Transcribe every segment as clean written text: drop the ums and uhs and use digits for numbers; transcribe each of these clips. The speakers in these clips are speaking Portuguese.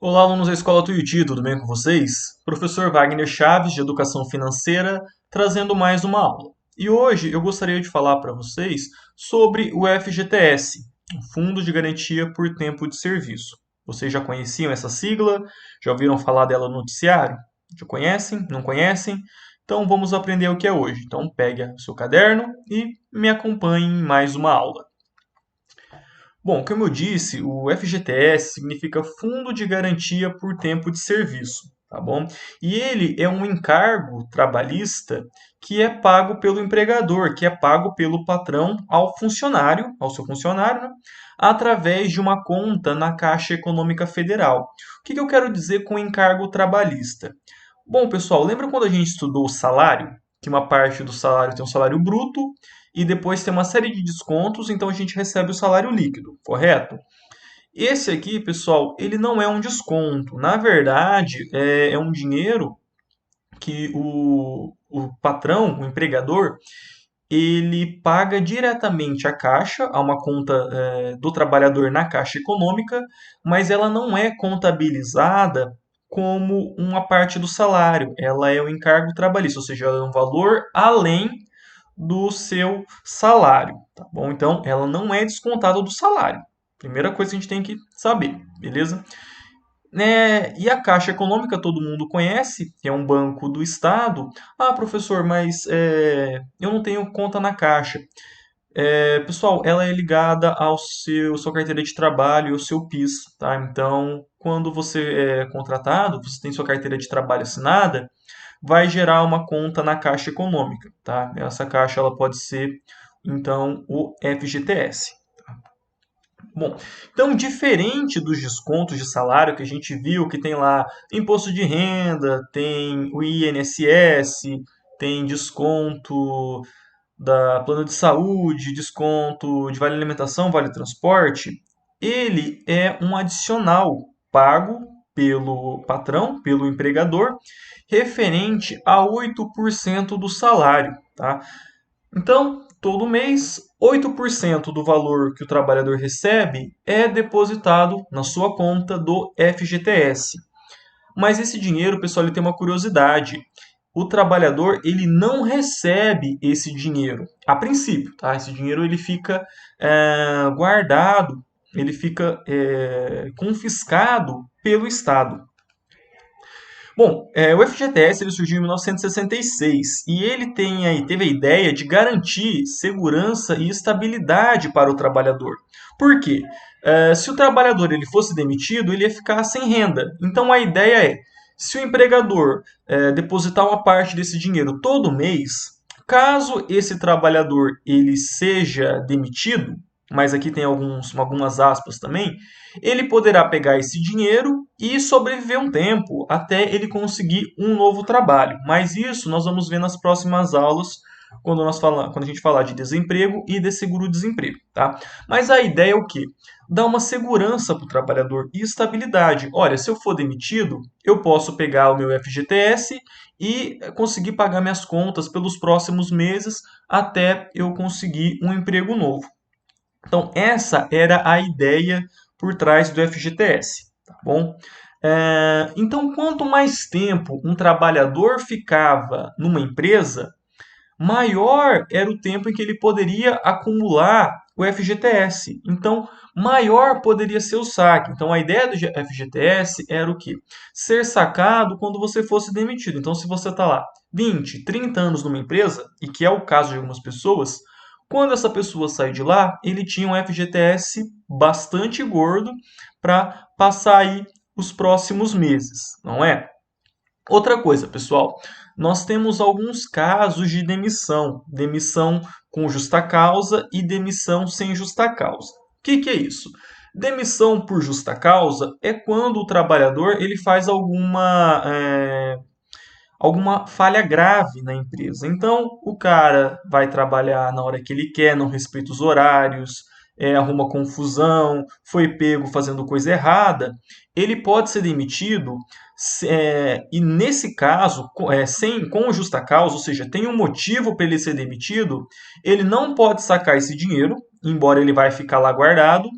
Olá, alunos da Escola Tuiuti, tudo bem com vocês? Professor Wagner Chaves, de Educação Financeira, trazendo mais uma aula. E hoje eu gostaria de falar para vocês sobre o FGTS, o Fundo de Garantia por Tempo de Serviço. Vocês já conheciam essa sigla? Já ouviram falar dela no noticiário? Já conhecem? Não conhecem? Então vamos aprender o que é hoje. Então pegue o seu caderno e me acompanhe em mais uma aula. Bom, como eu disse, o FGTS significa Fundo de Garantia por Tempo de Serviço, tá bom? E ele é um encargo trabalhista que é pago pelo empregador, que é pago pelo patrão ao funcionário, ao seu funcionário, né? Através de uma conta na Caixa Econômica Federal. O que eu quero dizer com encargo trabalhista? Bom, pessoal, lembra quando a gente estudou o salário? Que uma parte do salário tem um salário bruto e depois tem uma série de descontos, então a gente recebe o salário líquido, correto? Esse aqui, pessoal, ele não é um desconto. Na verdade, é um dinheiro que o patrão, o empregador, ele paga diretamente à Caixa, a uma conta do trabalhador na Caixa Econômica, mas ela não é contabilizada como uma parte do salário. Ela é um encargo trabalhista, ou seja, ela é um valor além do seu salário, tá bom? Então, ela não é descontada do salário. Primeira coisa que a gente tem que saber, beleza? E a Caixa Econômica todo mundo conhece, que é um banco do Estado. Ah, professor, mas eu não tenho conta na Caixa. Pessoal, ela é ligada ao sua carteira de trabalho e ao seu PIS, tá? Então, quando você é contratado, você tem sua carteira de trabalho assinada, vai gerar uma conta na Caixa Econômica, tá? Essa caixa ela pode ser, então, o FGTS. Bom, então, diferente dos descontos de salário que a gente viu, que tem lá imposto de renda, tem o INSS, tem desconto da plano de saúde, desconto de vale alimentação, vale transporte, ele é um adicional pago pelo patrão, pelo empregador, referente a 8% do salário, tá? Então, todo mês, 8% do valor que o trabalhador recebe é depositado na sua conta do FGTS. Mas esse dinheiro, pessoal, ele tem uma curiosidade. O trabalhador ele não recebe esse dinheiro a princípio, tá? Esse dinheiro ele fica guardado, ele fica confiscado pelo Estado. Bom, o FGTS ele surgiu em 1966 e ele teve a ideia de garantir segurança e estabilidade para o trabalhador. Por quê? Se o trabalhador ele fosse demitido, ele ia ficar sem renda. Então a ideia é, se o empregador depositar uma parte desse dinheiro todo mês, caso esse trabalhador ele seja demitido, mas aqui tem algumas aspas também, ele poderá pegar esse dinheiro e sobreviver um tempo até ele conseguir um novo trabalho. Mas isso nós vamos ver nas próximas aulas, quando a gente falar de desemprego e de seguro-desemprego, tá? Mas a ideia é o quê? Dar uma segurança para o trabalhador e estabilidade. Olha, se eu for demitido, eu posso pegar o meu FGTS e conseguir pagar minhas contas pelos próximos meses até eu conseguir um emprego novo. Então, essa era a ideia por trás do FGTS, tá bom? Então, quanto mais tempo um trabalhador ficava numa empresa, maior era o tempo em que ele poderia acumular o FGTS. Então, maior poderia ser o saque. Então, a ideia do FGTS era o quê? Ser sacado quando você fosse demitido. Então, se você está lá 20, 30 anos numa empresa, e que é o caso de algumas pessoas, quando essa pessoa sai de lá, ele tinha um FGTS bastante gordo para passar aí os próximos meses, não é? Outra coisa, pessoal, nós temos alguns casos de demissão, demissão com justa causa e demissão sem justa causa. O que é isso? Demissão por justa causa é quando o trabalhador ele faz alguma falha grave na empresa. Então, o cara vai trabalhar na hora que ele quer, não respeita os horários, arruma confusão, foi pego fazendo coisa errada, ele pode ser demitido e nesse caso, com justa causa, ou seja, tem um motivo para ele ser demitido, ele não pode sacar esse dinheiro, embora ele vai ficar lá guardado,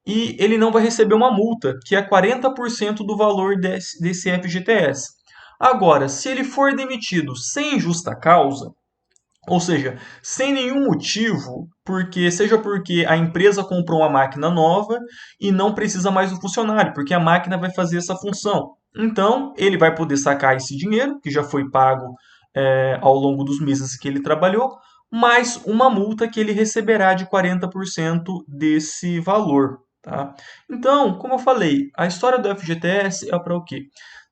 e ele não vai receber uma multa, que é 40% do valor desse FGTS. Agora, se ele for demitido sem justa causa, ou seja, sem nenhum motivo, seja porque a empresa comprou uma máquina nova e não precisa mais do funcionário, porque a máquina vai fazer essa função. Então, ele vai poder sacar esse dinheiro, que já foi pago ao longo dos meses que ele trabalhou, mais uma multa que ele receberá de 40% desse valor. Tá? Então, como eu falei, a história do FGTS é para o quê?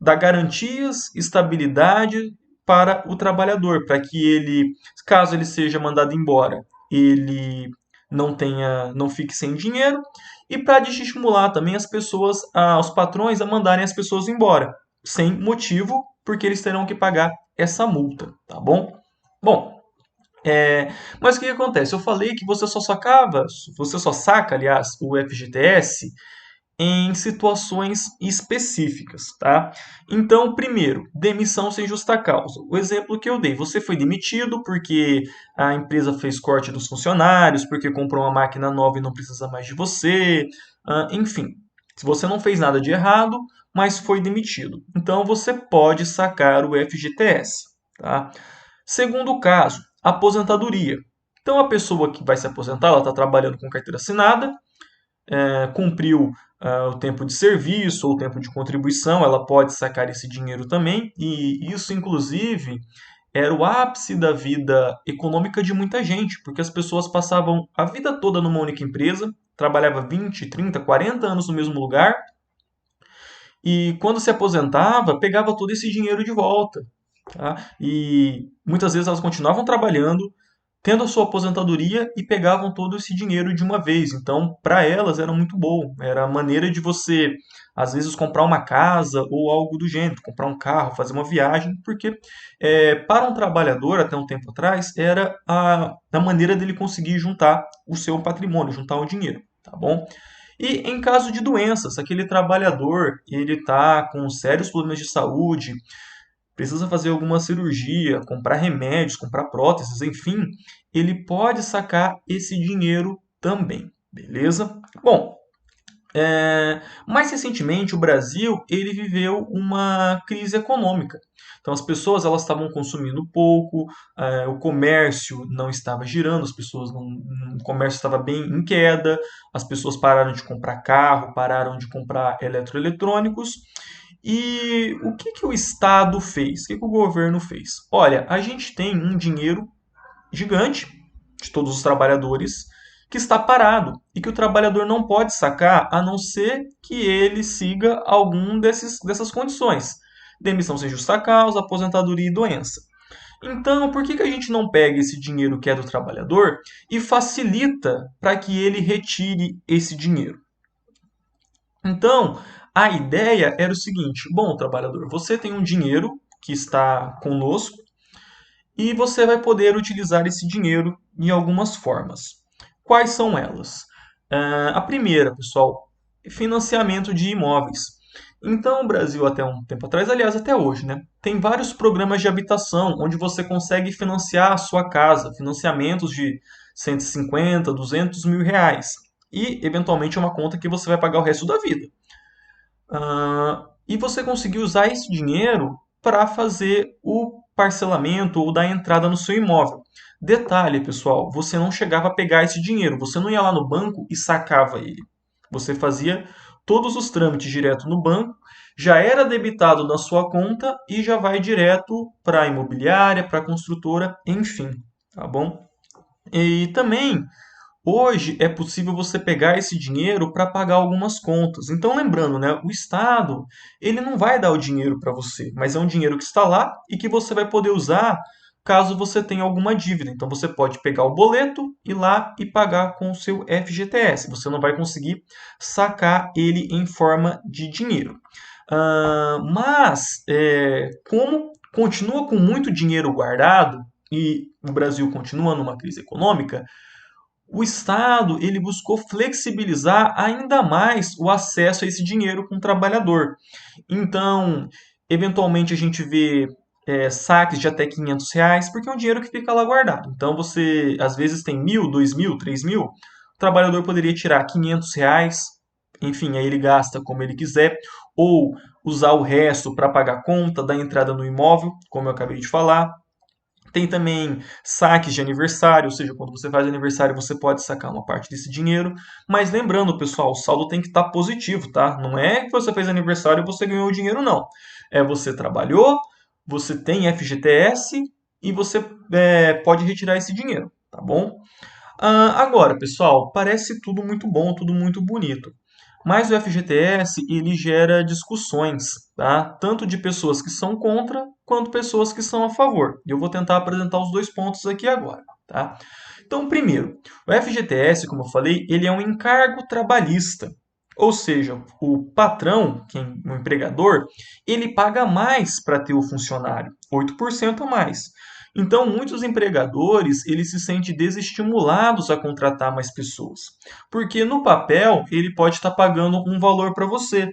Dar garantias, estabilidade para o trabalhador, para que ele, caso ele seja mandado embora, ele não fique sem dinheiro, e para desestimular também as pessoas, os patrões a mandarem as pessoas embora, sem motivo, porque eles terão que pagar essa multa, tá bom? Bom, mas o que acontece? Eu falei que você só saca, aliás, o FGTS em situações específicas, tá? Então, primeiro, demissão sem justa causa. O exemplo que eu dei, você foi demitido porque a empresa fez corte dos funcionários, porque comprou uma máquina nova e não precisa mais de você, enfim. Se você não fez nada de errado, mas foi demitido. Então, você pode sacar o FGTS, tá? Segundo caso, aposentadoria. Então, a pessoa que vai se aposentar, ela está trabalhando com carteira assinada, cumpriu o tempo de serviço ou o tempo de contribuição, ela pode sacar esse dinheiro também, e isso, inclusive, era o ápice da vida econômica de muita gente, porque as pessoas passavam a vida toda numa única empresa, trabalhava 20, 30, 40 anos no mesmo lugar, e quando se aposentava, pegava todo esse dinheiro de volta. Tá? E muitas vezes elas continuavam trabalhando, tendo a sua aposentadoria e pegavam todo esse dinheiro de uma vez. Então, para elas era muito bom. Era a maneira de você, às vezes, comprar uma casa ou algo do gênero, comprar um carro, fazer uma viagem, porque para um trabalhador, até um tempo atrás, era a maneira dele conseguir juntar o seu patrimônio, juntar o dinheiro, tá bom? E em caso de doenças, aquele trabalhador ele está com sérios problemas de saúde, precisa fazer alguma cirurgia, comprar remédios, comprar próteses, enfim, ele pode sacar esse dinheiro também, beleza? Bom, mais recentemente o Brasil ele viveu uma crise econômica. Então as pessoas elas estavam consumindo pouco, o comércio não estava girando, o comércio estava bem em queda, as pessoas pararam de comprar carro, pararam de comprar eletroeletrônicos. E o que o Estado fez? O que o governo fez? Olha, a gente tem um dinheiro gigante de todos os trabalhadores que está parado e que o trabalhador não pode sacar a não ser que ele siga algum dessas condições. Demissão sem justa causa, aposentadoria e doença. Então, por que a gente não pega esse dinheiro que é do trabalhador e facilita para que ele retire esse dinheiro? Então, a ideia era o seguinte: bom, trabalhador, você tem um dinheiro que está conosco e você vai poder utilizar esse dinheiro em algumas formas. Quais são elas? A primeira, pessoal, financiamento de imóveis. Então, o Brasil, até um tempo atrás, aliás, até hoje, né, tem vários programas de habitação onde você consegue financiar a sua casa, financiamentos de 150, 200 mil reais. E, eventualmente, é uma conta que você vai pagar o resto da vida. E você conseguir usar esse dinheiro para fazer o parcelamento ou dar entrada no seu imóvel. Detalhe, pessoal, você não chegava a pegar esse dinheiro, você não ia lá no banco e sacava ele. Você fazia todos os trâmites direto no banco, já era debitado na sua conta e já vai direto para a imobiliária, para a construtora, enfim, tá bom? E também hoje é possível você pegar esse dinheiro para pagar algumas contas. Então, lembrando, né, o Estado ele não vai dar o dinheiro para você, mas é um dinheiro que está lá e que você vai poder usar caso você tenha alguma dívida. Então, você pode pegar o boleto, ir lá e pagar com o seu FGTS. Você não vai conseguir sacar ele em forma de dinheiro. Mas, como continua com muito dinheiro guardado e o Brasil continua numa crise econômica, o Estado ele buscou flexibilizar ainda mais o acesso a esse dinheiro com o trabalhador. Então, eventualmente a gente vê saques de até R$ 500, porque é um dinheiro que fica lá guardado. Então, você às vezes tem 1.000, 2.000, 3.000, o trabalhador poderia tirar R$ 500 enfim, aí ele gasta como ele quiser, ou usar o resto para pagar a conta da entrada no imóvel, como eu acabei de falar. Tem também saques de aniversário, ou seja, quando você faz aniversário você pode sacar uma parte desse dinheiro. Mas lembrando, pessoal, o saldo tem que estar positivo, tá? Não é que você fez aniversário e você ganhou o dinheiro, não. É você trabalhou, você tem FGTS e você pode retirar esse dinheiro, tá bom? Agora, pessoal, parece tudo muito bom, tudo muito bonito. Mas o FGTS ele gera discussões, tá? Tanto de pessoas que são contra quanto pessoas que são a favor. E eu vou tentar apresentar os dois pontos aqui agora, tá? Então, primeiro, o FGTS, como eu falei, ele é um encargo trabalhista. Ou seja, o patrão, o empregador, ele paga mais para ter o funcionário, 8% a mais. Então, muitos empregadores, eles se sentem desestimulados a contratar mais pessoas, porque no papel ele pode estar pagando um valor para você,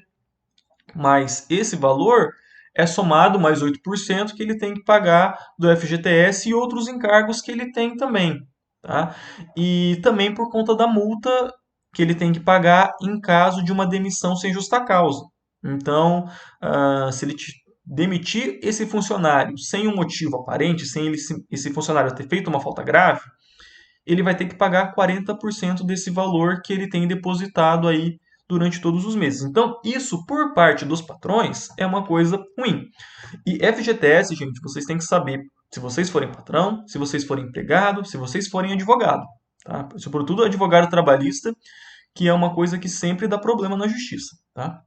mas esse valor é somado mais 8% que ele tem que pagar do FGTS e outros encargos que ele tem também, tá? E também por conta da multa que ele tem que pagar em caso de uma demissão sem justa causa. Então, se ele demitir esse funcionário sem um motivo aparente, sem esse funcionário ter feito uma falta grave, ele vai ter que pagar 40% desse valor que ele tem depositado aí durante todos os meses. Então, isso por parte dos patrões é uma coisa ruim. E FGTS, gente, vocês têm que saber se vocês forem patrão, se vocês forem empregado, se vocês forem advogado, tá? Sobretudo advogado trabalhista, que é uma coisa que sempre dá problema na justiça, tá?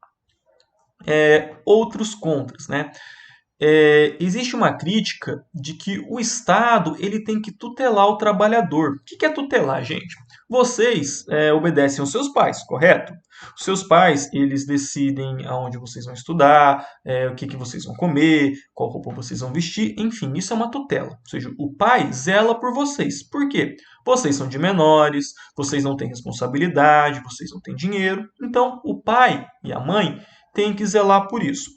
Outros contras, né? Existe uma crítica de que o Estado ele tem que tutelar o trabalhador. O que é tutelar, gente? Vocês obedecem aos seus pais, correto? Os seus pais eles decidem aonde vocês vão estudar, o que vocês vão comer, qual roupa vocês vão vestir, enfim, isso é uma tutela. Ou seja, o pai zela por vocês. Por quê? Vocês são de menores, vocês não têm responsabilidade, vocês não têm dinheiro. Então, o pai e a mãe têm que zelar por isso.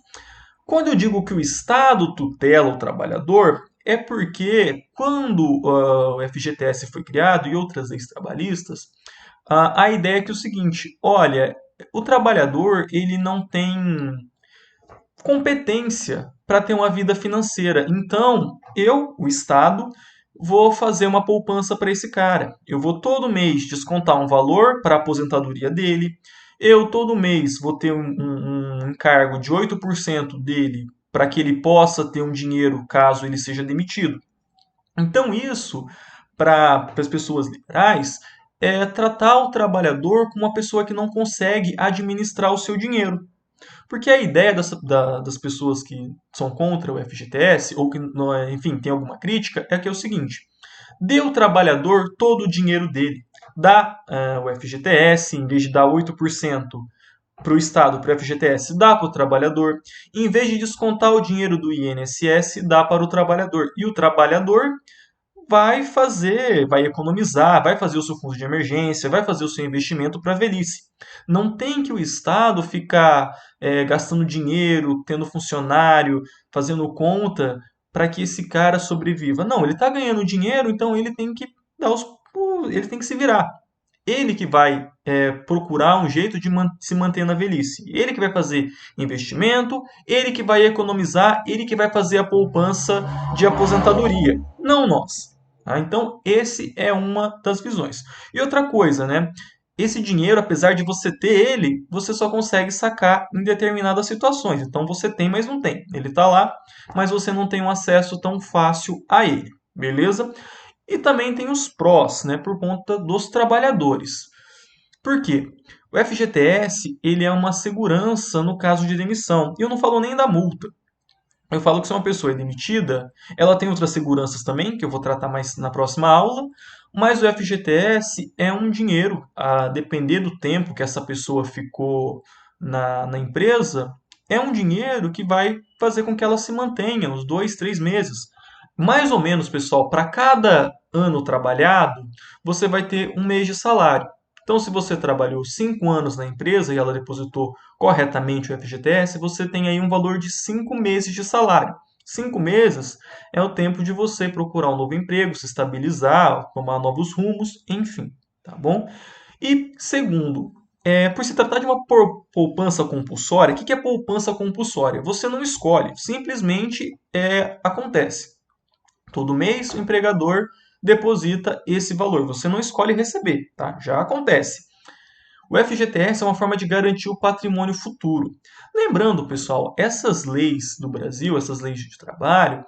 Quando eu digo que o Estado tutela o trabalhador, é porque quando o FGTS foi criado e outras leis trabalhistas, a ideia é que é o seguinte, olha, o trabalhador ele não tem competência para ter uma vida financeira. Então, eu, o Estado, vou fazer uma poupança para esse cara. Eu vou todo mês descontar um valor para a aposentadoria dele. Eu todo mês vou ter um encargo de 8% dele para que ele possa ter um dinheiro caso ele seja demitido. Então, isso, para as pessoas liberais, é tratar o trabalhador como uma pessoa que não consegue administrar o seu dinheiro. Porque a ideia das pessoas que são contra o FGTS, ou que, enfim, tem alguma crítica, é que é o seguinte: dê ao trabalhador todo o dinheiro dele. Dá o FGTS, em vez de dar 8% para o Estado, para o FGTS, dá para o trabalhador. Em vez de descontar o dinheiro do INSS, dá para o trabalhador. E o trabalhador vai economizar, vai fazer o seu fundo de emergência, vai fazer o seu investimento para a velhice. Não tem que o Estado ficar gastando dinheiro, tendo funcionário, fazendo conta para que esse cara sobreviva. Não, ele está ganhando dinheiro, então ele tem que ele tem que se virar. Ele que vai procurar um jeito de se manter na velhice. Ele que vai fazer investimento, ele que vai economizar, ele que vai fazer a poupança de aposentadoria. Não nós. Tá? Então, esse é uma das visões. E outra coisa, né? Esse dinheiro, apesar de você ter ele, você só consegue sacar em determinadas situações. Então, você tem, mas não tem. Ele está lá, mas você não tem um acesso tão fácil a ele. Beleza? E também tem os prós, né, por conta dos trabalhadores. Por quê? O FGTS ele é uma segurança no caso de demissão. E eu não falo nem da multa. Eu falo que se uma pessoa é demitida, ela tem outras seguranças também, que eu vou tratar mais na próxima aula, mas o FGTS é um dinheiro, a depender do tempo que essa pessoa ficou na empresa, é um dinheiro que vai fazer com que ela se mantenha uns 2, 3 meses. Mais ou menos, pessoal, para cada ano trabalhado, você vai ter um mês de salário. Então, se você trabalhou 5 anos na empresa e ela depositou corretamente o FGTS, você tem aí um valor de 5 meses de salário. 5 meses é o tempo de você procurar um novo emprego, se estabilizar, tomar novos rumos, enfim, tá bom? E segundo, Por se tratar de uma poupança compulsória, o que é poupança compulsória? Você não escolhe, simplesmente acontece. Todo mês o empregador deposita esse valor. Você não escolhe receber, tá? Já acontece. O FGTS é uma forma de garantir o patrimônio futuro. Lembrando, pessoal, essas leis do Brasil, essas leis de trabalho,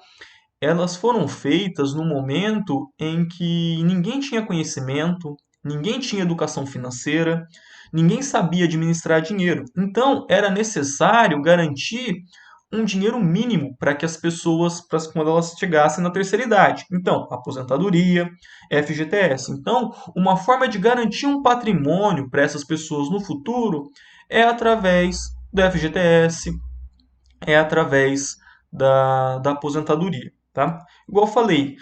elas foram feitas no momento em que ninguém tinha conhecimento, ninguém tinha educação financeira, ninguém sabia administrar dinheiro. Então, era necessário garantir um dinheiro mínimo para que as pessoas, quando elas chegassem na terceira idade. Então, aposentadoria, FGTS. Então, uma forma de garantir um patrimônio para essas pessoas no futuro é através do FGTS, é através da aposentadoria. Tá? Igual eu falei,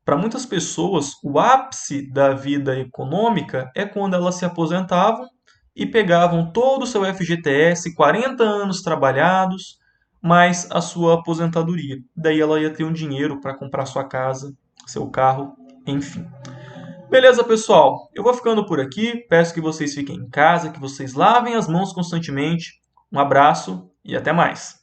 para muitas pessoas, o ápice da vida econômica é quando elas se aposentavam e pegavam todo o seu FGTS, 40 anos trabalhados, mais a sua aposentadoria. Daí ela ia ter um dinheiro para comprar sua casa, seu carro, enfim. Beleza, pessoal? Eu vou ficando por aqui. Peço que vocês fiquem em casa, que vocês lavem as mãos constantemente. Um abraço e até mais.